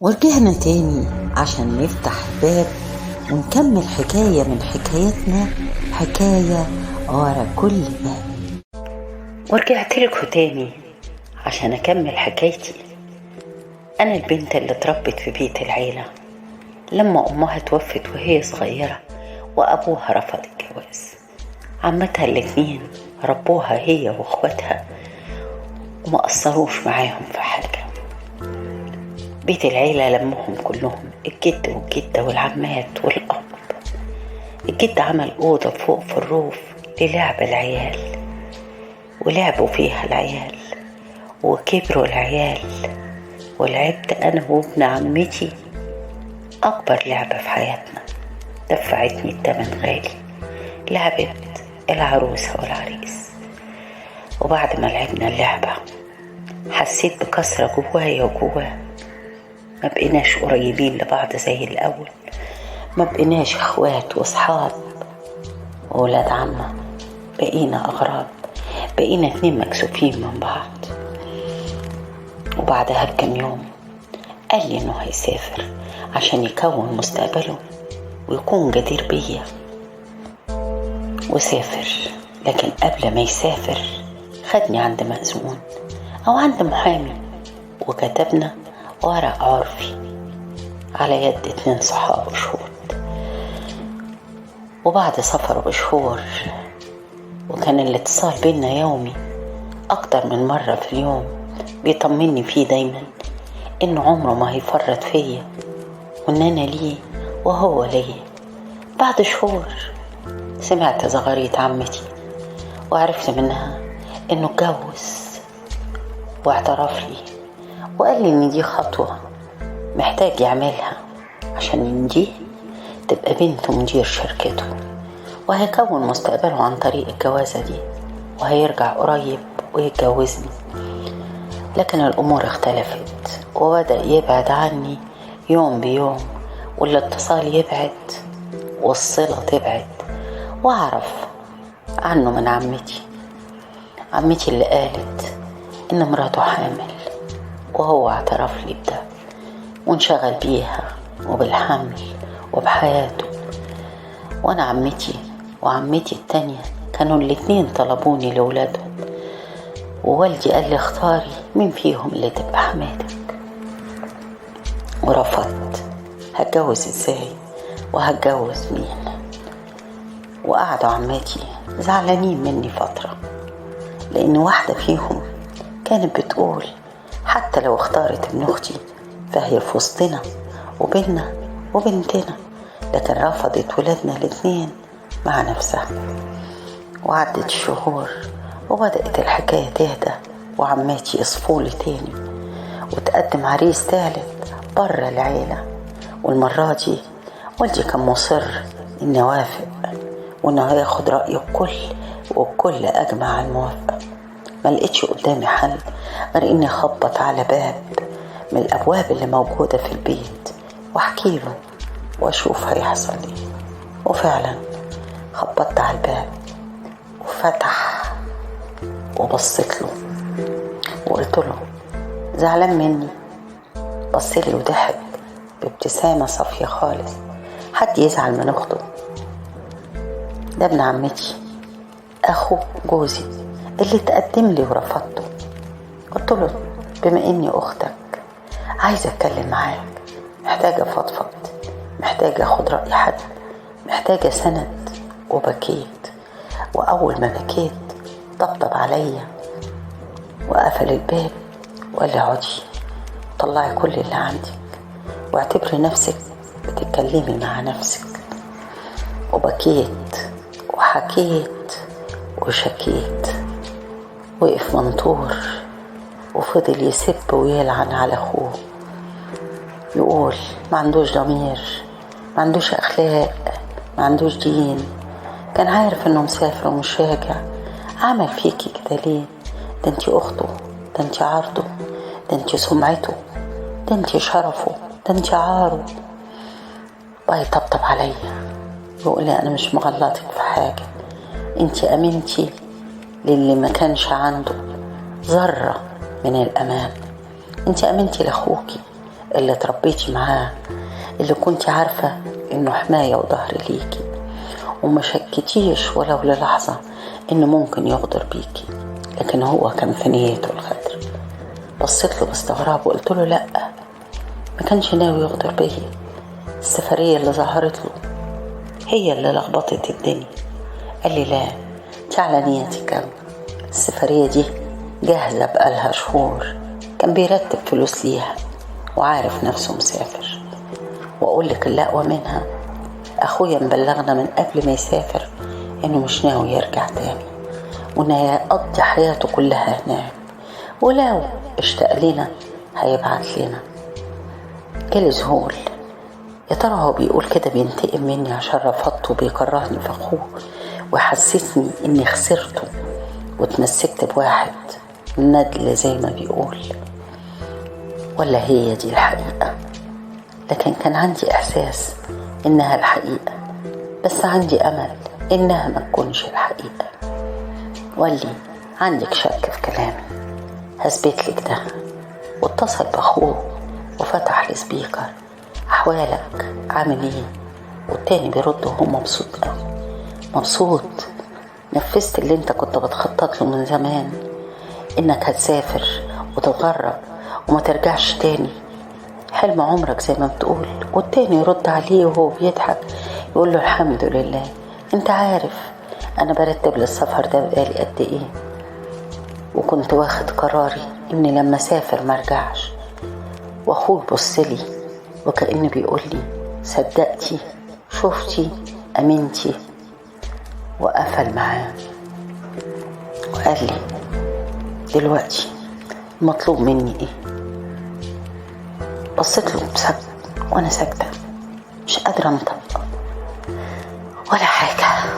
ورجعنا تاني عشان نفتح الباب ونكمل حكاية من حكايتنا، حكاية ورا كل باب. ورجعت لكم تاني عشان أكمل حكايتي. أنا البنت اللي اتربت في بيت العيلة لما أمها توفت وهي صغيرة وأبوها رفض الجواز. عمتها الاتنين ربوها هي وأخواتها وما قصروش معاهم في حاجة. بيت العيلة لمهم كلهم، الجد والجدة والعمات والأب. الجد عمل أوضة فوق في الروف للعب العيال، ولعبوا فيها العيال وكبروا العيال، ولعبت أنا وابن عمتي أكبر لعبة في حياتنا، دفعتني التمن غالي، لعبة العروسة والعريس. وبعد ما لعبنا اللعبة حسيت بكسرة جوايا وجواه. ما بقيناش قريبين لبعض زي الأول، ما بقيناش اخوات واصحاب وولاد عمة، بقينا أغراب، بقينا اتنين مكسوفين من بعض. وبعدها بكم يوم قال لي انه هيسافر عشان يكون مستقبله ويكون جدير بيا. وسافر، لكن قبل ما يسافر خدني عند مأذون او عند محامي، وكتبنا ورق عرفي على يد 2 صحاب شهود. وبعد سفره بشهور، وكان الاتصال بينا يومي اكتر من مرة في اليوم، بيطمني فيه دايما انه عمره ما هيفرط فيا وان انا ليه وهو ليه. بعد شهور سمعت زغاريت عمتي وعرفت منها انه اتجوز واعترف لي، وقال لي ان دي خطوة محتاج يعملها عشان دي تبقى بنته مدير شركته، وهيكون مستقبله عن طريق الجوازة دي، وهيرجع قريب ويتجوزني. لكن الأمور اختلفت وبدأ يبعد عني يوم بيوم، والاتصال يبعد والصلة تبعد. وأعرف عنه من عمتي اللي قالت إن مراته حامل، وهو اعترف لي بده وانشغل بيها وبالحمل وبحياته. وأنا عمتي وعمتي التانية كانوا الاتنين طلبوني لولادهم، ووالدي قال لي اختاري مين فيهم اللي تبقى حماتك. ورفضت، هتجوز ازاي وهتجوز مين؟ وقعدوا عماتي زعلانين مني فترة، لأن واحدة فيهم كانت بتقول حتى لو اختارت ابن أختي فهي في وسطنا وبيننا وبنتنا، لكن رفضت ولادنا الاتنين مع نفسها. وعدت الشهور وبدأت الحكاية تهدى، وعماتي يصفولي تاني، وتقدم عريس ثالث بره العيلة. والمرة دي والدي كان مصر إني أوافق، وإنه هياخد رأي والكل أجمع على الموافقة. ما لقيتش قدامي حل غير إني أخبط على باب من الأبواب اللي موجودة في البيت وأحكيله وأشوف هيحصل إيه. وفعلا خبطت على الباب وفتح، وبصيت له وقلت له زعلان مني؟ بصلي وضحك بابتسامة صافية خالص. حد يزعل من أخته؟ ده ابن عمتي، أخو جوزي اللي تقدم لي ورفضته. قلت له بما إني أختك عايزة أتكلم معاك، محتاجة فضفض، محتاجة أخد رأي حد، محتاجة سند. وبكيت، وأول ما بكيت طبطب عليا وقفل الباب وقال لي اقعدي، طلعي كل اللي عندك واعتبري نفسك بتتكلمي مع نفسك. وبكيت وحكيت وشكيت. وقف منطور وفضل يسب ويلعن على أخوه، يقول ما عندوش ضمير، ما عندوش أخلاق، ما عندوش دين، كان عارف إنه مسافر ومش راجع، عمل فيكي كده ليه؟ ده انتي أخته، ده انتي عرضه، ده انتي سمعته، ده انتي شرفه، ده انتي عاره. بقى يطبطب عليا يقول لي أنا مش مغلطك في حاجة، انتي أمنتي للي ما كانش عنده ذرة من الأمان، انتي أمنتي لأخوكي اللي تربيتي معاه، اللي كنت عارفة انه حماية وظهر ليكي، وما شكتيش ولو للحظة انه ممكن يغدر بيكي، لكن هو كان في نيته الغدر. بصيت له باستغراب وقلت له لا، ما كانش ناوي يغدر بيا. السفرية اللي ظهرت له هي اللي لخبطت الدنيا. قال لي لا، انت على نيتك أوي. السفرية دي جاهزة بقالها شهور، كان بيرتب فلوس ليها وعارف نفسه مسافر. واقول لك اللي اقوى منها، اخويا مبلغنا من قبل ما يسافر انه مش ناوي يرجع تاني، وانه هيقضي حياته كلها هناك، ولو اشتاق لنا هيبعت لنا. جالي ذهول، يا ترى هو بيقول كده بينتقم مني عشان رفضته وبيكرهني في اخوه ويحسسني اني خسرته واتمسكت بواحد ندل زي ما بيقول، ولا هي دي الحقيقة؟ لكن كان عندي احساس انها الحقيقة، بس عندي امل انها ما تكونش الحقيقة. وقال لي عندك شك في كلامي، هثبت لك ده. واتصل باخوه وفتح السبيكر، احوالك عامل ايه؟ والتاني بيرد وهو مبسوط قوي. مبسوط؟ نفذت اللي انت كنت بتخطط له من زمان، انك هتسافر وتتغرب وما ترجعش تاني، حلم عمرك زي ما بتقول. والتاني يرد عليه وهو بيضحك يقول له الحمد لله، انت عارف انا برتب للسفر ده بقالي قد ايه، وكنت واخد قراري اني لما اسافر مرجعش. واخوه بصلي وكأنه بيقول لي صدقتي، شفتي، امنتي. وقفل معاه وقال لي دلوقتي المطلوب مني ايه؟ بصيت له بسكت وانا ساكتة مش قادرة انطق ولا حاجة.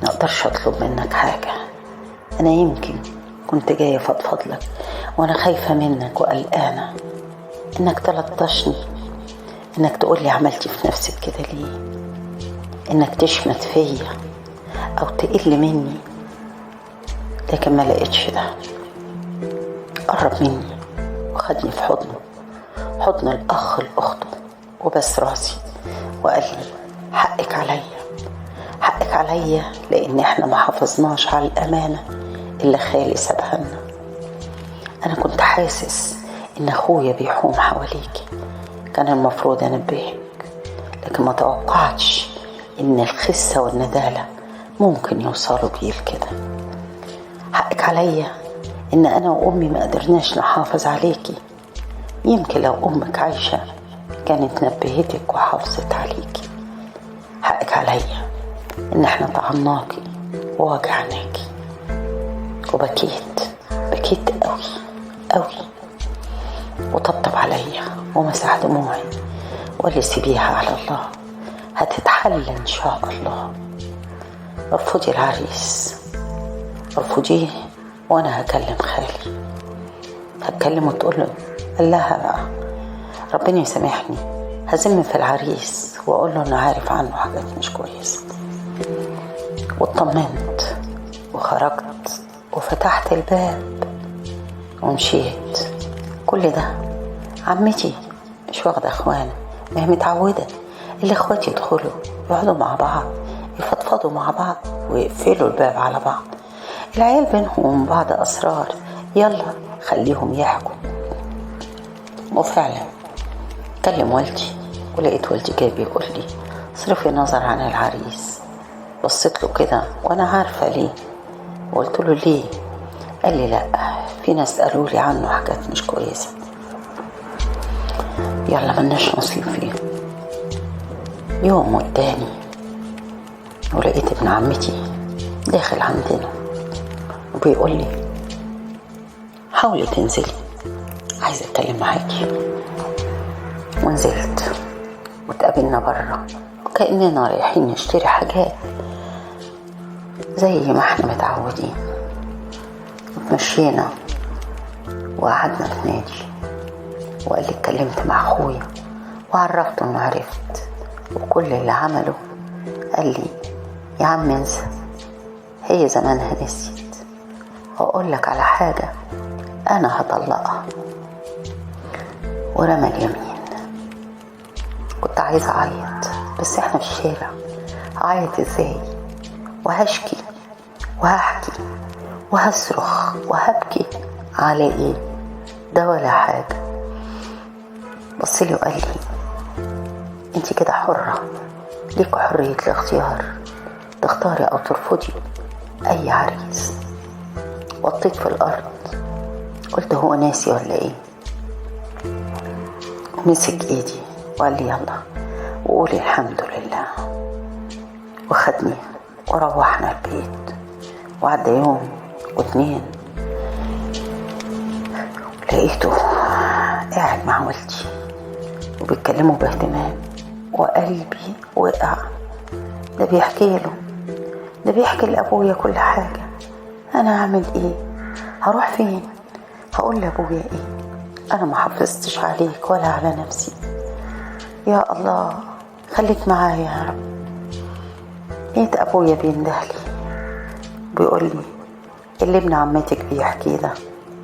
ما اقدرش اطلب منك حاجة، انا يمكن كنت جاية فضفض لك وانا خايفة منك وقلقانة انك تلطشني، انك تقولي عملتي في نفسك كده ليه، انك تشمت فيا او تقل مني. لكن ما لقيتش ده. قرب مني وخدني في حضنه، حضن الاخ لاخته، وبس راسي وقال لي حقك عليا، حقك عليا، لان احنا ما حافظناش على الامانة اللي خالي سابها لنا. انا كنت حاسس ان اخويا بيحوم حواليكي، كان المفروض انبهك، لكن ما توقعتش ان الخسة والندالة ممكن يوصلوا بيه لكده. حقك عليا ان انا وامي ما قدرناش نحافظ عليكي، يمكن لو امك عايشة كانت نبهتك وحافظت عليكي. حقك عليا ان احنا طعناكي ووجعناكي، وبكيت قوي قوي، وطبطب عليا ومسح دموعي وقال لي سيبيها على الله، هتتحل ان شاء الله. رفضي العريس، رفضيه، وانا هكلم خالي، هتكلم وتقول له قال لها بقى ربنا يسامحني، هزم في العريس واقول له انا عارف عنه حاجات مش كويسه. واطمنت وخرجت وفتحت الباب ومشيت. كل ده عمتي مش واخده اخوانا، ما هي متعوده الاخوات يدخلوا يقعدوا مع بعض يفضفضوا مع بعض ويقفلوا الباب على بعض. العيال بينهم وبين بعض اسرار، يلا خليهم يحكوا. وفعلا كلم والدي، ولقيت والدي جاي بيقول لي صرفي نظر عن العريس. بصيت له كده وانا عارفه ليه، وقلت له ليه؟ قال لي لا، في ناس قالوا لي عنه حاجات مش كويسه، يلا ملناش نصيب فيه. يوم والتاني ولقيت ابن عمتي داخل عندنا وبيقول لي حاولي تنزلي، عايزه اتكلم معاكي. ونزلت واتقابلنا بره وكأننا رايحين نشتري حاجات زي ما احنا متعودين. وتمشينا وقعدنا في نادي، وقال لي اتكلمت مع اخويا وعرفته انه عرفت، وكل اللي عمله قال لي يا عم انسى، هي زمانها نسيت، واقول لك على حاجة، انا هطلقها. ورمى اليمين. كنت عايزة أعيط بس احنا في الشارع، أعيط ازاي؟ وهشكي وهحكي وهصرخ وهبكي على ايه؟ ده ولا حاجة. بصلي وقال لي انتي كده حرة، ليك حرية الاختيار، تختاري او ترفضي اي عريس. وطيت في الارض، قلت هو ناسي ولا ايه؟ ومسك ايدي وقال لي يلا وقولي الحمد لله، وخدني وروحنا البيت. وعدى يوم واتنين، لقيته قاعد مع والدي وبيتكلموا باهتمام، وقلبي وقع. ده بيحكي له، ده بيحكي لأبويا كل حاجة. أنا أعمل إيه؟ هروح فين؟ هقول لأبويا إيه؟ أنا ما حافظتش عليك ولا على نفسي. يا الله خليك معايا يا رب. لقيت أبويا بيندهلي بيقول لي اللي ابن عمتك بيحكي ده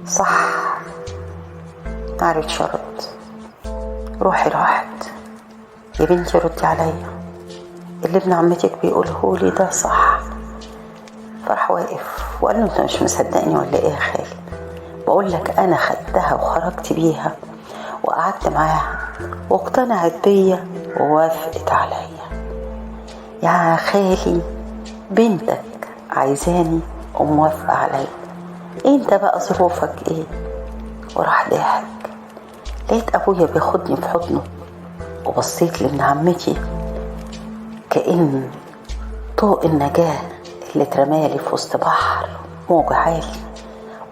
صح. معرفتش أرد، روحي راحت. يا بنتي ردي عليا، اللي ابن عمتك بيقوله لي ده صح. فرح واقف وقال له انت مش مصدقني ولا ايه يا خالي؟ بقول لك انا خدتها وخرجت بيها وقعدت معاها واقتنعت بيا ووافقت عليا. يا خالي بنتك عايزاني وموافقة عليا، انت بقى ظروفك ايه؟ وراح ضحك. لقيت ابويا بياخدني في حضنه، وبصيت لابن عمتي كأن طوق النجاة اللي اترمالي في وسط بحر موج عالي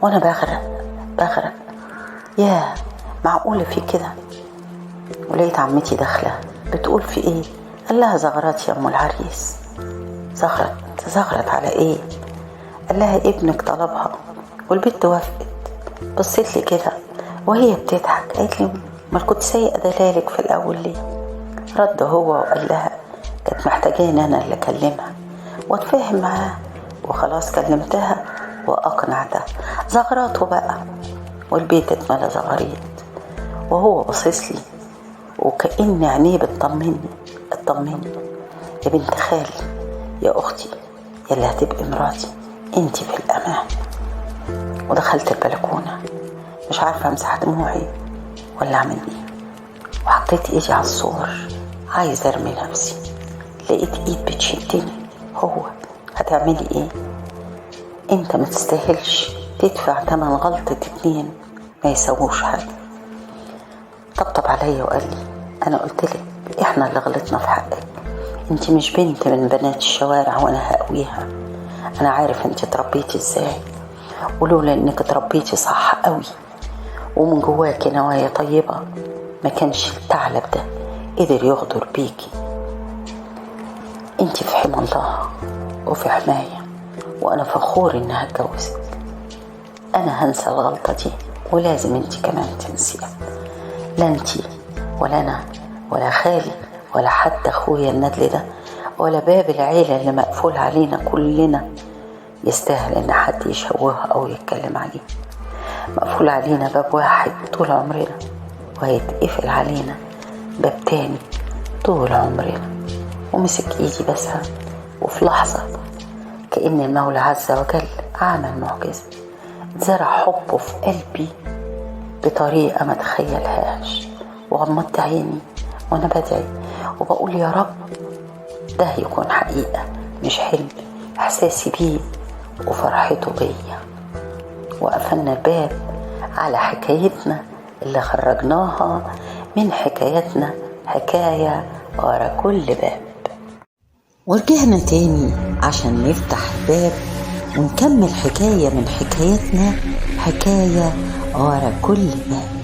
وانا بغرق. يا معقولة في كده؟ ولقيت عمتي داخلة بتقول في ايه؟ قال لها زغرت يا ام العريس. زغرت على ايه؟ قال لها ابنك طلبها والبنت وافقت. بصيت لي كده وهي بتضحك، قالت لي ما كنت سايقه دلالك في الاول ليه؟ رد هو وقال لها كانت محتاجاني انا اللي اكلمها واتفاهم معاها، وخلاص كلمتها واقنعتها. زغراته بقى والبيت اتملى زغاريت. وهو باصص لي وكأن عينيه بتطمني يا بنت خالي، يا اختي، يا اللي هتبقي مراتي، انتي في الامان. ودخلت البلكونه مش عارفه امسح دموعي ولا اعمل ايه، وحطيت ايدي على السور عايزه ارمي نفسي. لقيت ايد بتشدني. هو هتعملي ايه؟ انت ما تستاهلش تدفع تمن غلطة اتنين ما يسووش حاجة. طبطب عليا وقال لي انا قلتلك احنا اللي غلطنا في حقك، انت مش بنت من بنات الشوارع وانا هقويها. انا عارف انت تربيتي ازاي، ولولا انك تربيتي صح قوي ومن جواكي نوايا طيبة ما كانش الثعلب ده قدر يغدر بيكي. انت في حمى الله وفي حماية، وانا فخور اني هتجوزك. انا هنسى الغلطة دي ولازم انت كمان تنسيها. لا انت ولا انا ولا خالي ولا حتى اخويا الندل ده ولا باب العيلة اللي مقفول علينا كلنا يستاهل ان حد يشوهه او يتكلم عليه. مقفول علينا باب واحد طول عمرنا، وهيتقفل علينا باب تاني طول عمرنا. ومسك ايدي بسها، وفي لحظة كأن المولى عز وجل عمل معجزة، زرع حبه في قلبي بطريقة ما تخيلهاش. وغمضت عيني وانا بدعي وبقول يا رب ده يكون حقيقة مش حلم، احساسي بيه وفرحته بيا. وقفلنا الباب على حكايتنا اللي خرجناها من حكايتنا حكاية ورا كل باب. ورجعنا تاني عشان نفتح الباب ونكمل حكاية من حكايتنا، حكاية ورا كل باب.